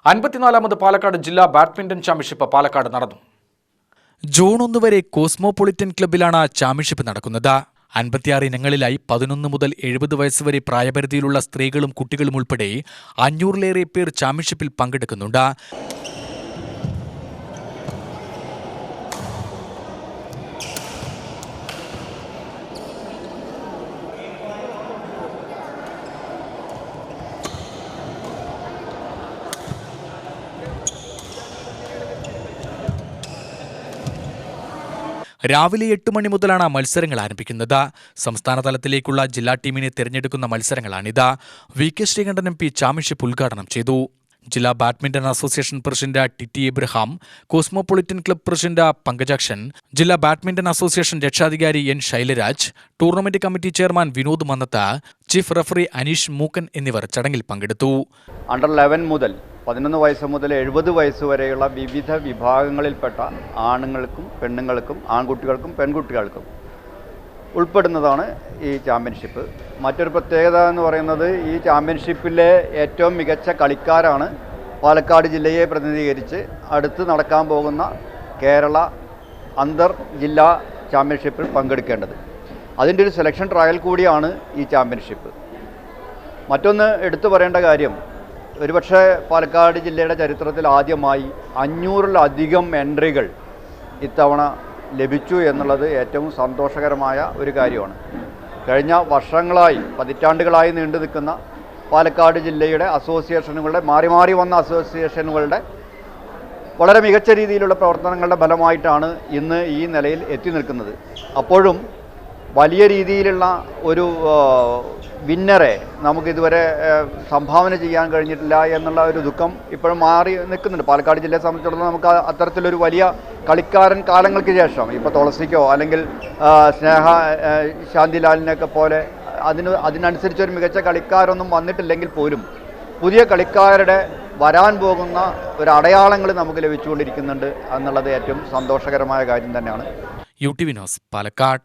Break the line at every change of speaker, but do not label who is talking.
54ാമത് പാലക്കാട് ജില്ലാ badminton championship Palakkad നടന്നു.
June 1 വരെ കോസ്മോപൊളിറ്റൻ ക്ലബ്ബിലാണ് ചാമ്പ്യൻഷിപ്പ് നടക്കുന്നത്. 56 ഇനങ്ങളിലായി 11 മുതൽ 70 വയസ്സ് വരെ പ്രായപരിധിയിലുള്ള സ്ത്രീകളും കുട്ടികളും ഉൾപ്പെടെ 500-ലേറെ പേർ ചാമ്പ്യൻഷിപ്പിൽ പങ്കെടുക്കുന്നുണ്ട്. രാവിലെ 8 മണി മുതലാണ് മത്സരങ്ങൾ ആരംഭിക്കുന്നത്. സംസ്ഥാന തലത്തിലേക്കുള്ള ജില്ലാ ടീമിനെ തിരഞ്ഞെടുക്കുന്ന മത്സരങ്ങളാണിത്. VK ശ്രീകണ്ഠൻ MP ചാമ്പ്യൻഷിപ്പ് ഉദ്ഘാടനം ചെയ്തു. ജില്ലാ badminton association president TT Abraham, cosmopolitan club president Pankajakshan, ജില്ലാ ബാഡ്മിന്റൺ അസോസിയേഷൻ രക്ഷാധികാരി N Shailaraj, tournament committee chairman Vinod Mannath, chief referee Aneesh Mookkan എന്നിവർ ചടങ്ങിൽ പങ്കെടുത്തു.
അണ്ടർ 11 മുതൽ 11 വയസ്സ് മുതൽ 70 വയസ്സ് വരെയുള്ള വിവിധ വിഭാഗങ്ങളിൽപ്പെട്ട ആണുങ്ങൾക്കും പെണ്ണുങ്ങൾക്കും ആൺകുട്ടികൾക്കും പെൺകുട്ടികൾക്കും ഉൾപ്പെടുന്നതാണ് ഈ ചാമ്പ്യൻഷിപ്പ്. മറ്റൊരു പ്രത്യേകത എന്ന് പറയുന്നത് ഈ ചാമ്പ്യൻഷിപ്പിലെ ഏറ്റവും മികച്ച കളിക്കാരാണ് പാലക്കാട് ജില്ലയെ പ്രതിനിധീകരിച്ച് അടുത്ത് നടക്കാൻ പോകുന്ന കേരള അന്തർ ജില്ലാ ചാമ്പ്യൻഷിപ്പിൽ പങ്കെടുക്കേണ്ടത്. അതിൻ്റെ ഒരു സെലക്ഷൻ ട്രയൽ കൂടിയാണ് ഈ ചാമ്പ്യൻഷിപ്പ്. മറ്റൊന്ന് എടുത്തു പറയേണ്ട കാര്യം, ഒരുപക്ഷെ പാലക്കാട് ജില്ലയുടെ ചരിത്രത്തിൽ ആദ്യമായി 500-ലധികം എൻട്രികൾ ഇത്തവണ ലഭിച്ചു എന്നുള്ളത് ഏറ്റവും സന്തോഷകരമായ ഒരു കാര്യമാണ്. കഴിഞ്ഞ വർഷങ്ങളായി പതിറ്റാണ്ടുകളായി നീണ്ടു നിൽക്കുന്ന പാലക്കാട് ജില്ലയുടെ അസോസിയേഷനുകളുടെ മാറി വന്ന അസോസിയേഷനുകളുടെ വളരെ മികച്ച രീതിയിലുള്ള പ്രവർത്തനങ്ങളുടെ ഫലമായിട്ടാണ് ഇന്ന് ഈ നിലയിൽ എത്തി നിൽക്കുന്നത്. അപ്പോഴും വലിയ രീതിയിലുള്ള ഒരു വിന്നറെ നമുക്കിതുവരെ സംഭാവന ചെയ്യാൻ കഴിഞ്ഞിട്ടില്ല എന്നുള്ള ഒരു ദുഃഖം ഇപ്പോഴും മാറി നിൽക്കുന്നുണ്ട്. പാലക്കാട് ജില്ലയെ സംബന്ധിച്ചിടത്തോളം നമുക്ക് അത്തരത്തിലൊരു വലിയ കളിക്കാരൻ കാലങ്ങൾക്ക് ശേഷം ഇപ്പോൾ തുളസിക്കോ അല്ലെങ്കിൽ സ്നേഹ ശാന്തിലാലിനെയൊക്കെ പോലെ അതിനനുസരിച്ചൊരു മികച്ച കളിക്കാരൊന്നും വന്നിട്ടില്ലെങ്കിൽ പോലും പുതിയ കളിക്കാരുടെ വരാൻ പോകുന്ന ഒരു അടയാളങ്ങൾ നമുക്ക് ലഭിച്ചുകൊണ്ടിരിക്കുന്നുണ്ട് എന്നുള്ളത് ഏറ്റവും സന്തോഷകരമായ കാര്യം തന്നെയാണ്.
UTV news Palakkad.